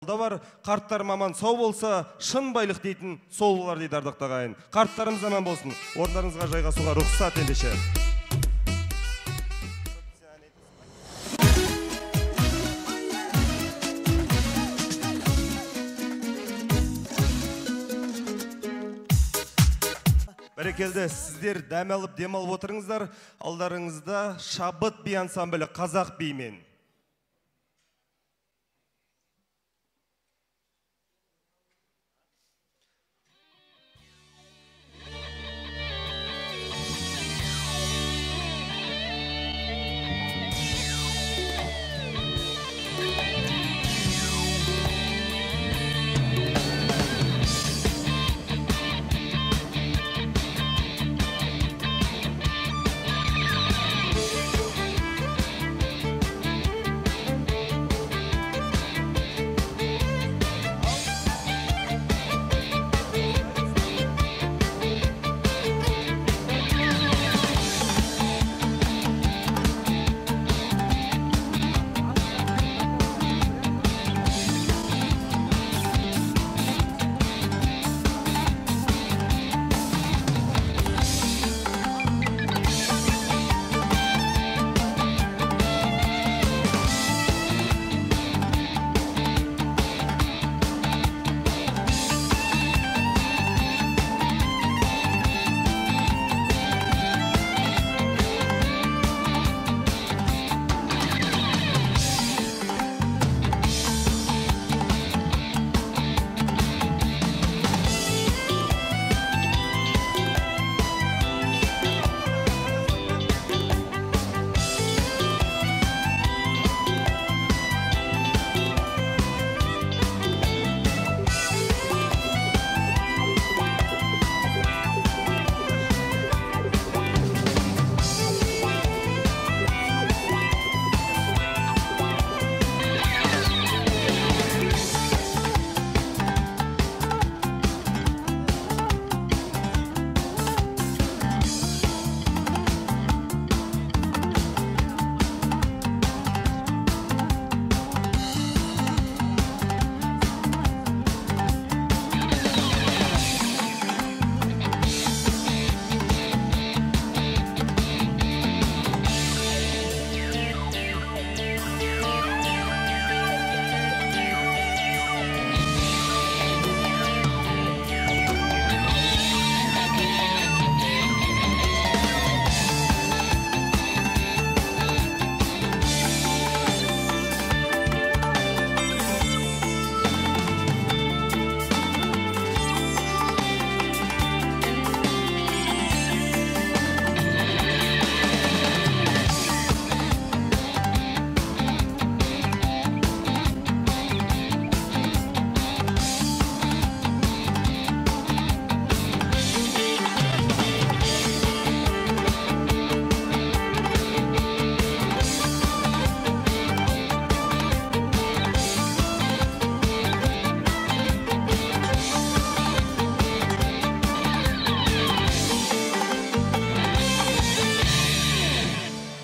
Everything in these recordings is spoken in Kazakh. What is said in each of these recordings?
да бар, қарттар маман сау болса, шын байлық дейтін сол болар дейді ардақты ағайын. Қарттарымыз аман болсын. Орындарыңызға жайғасуға рұқсат ендеше. Бәрекелді, сіздер дәм алып, дем алып отырыңыздар. Алдарыңызда шабыт би ансамблі қазақ биімен.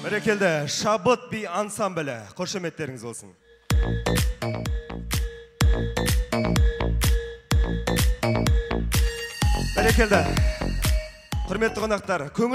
Бәрекелді, шабыт би ансамблі. Қошеметтеріңіз болсын. Бәрекелді, құрметті қонақтар, көңіл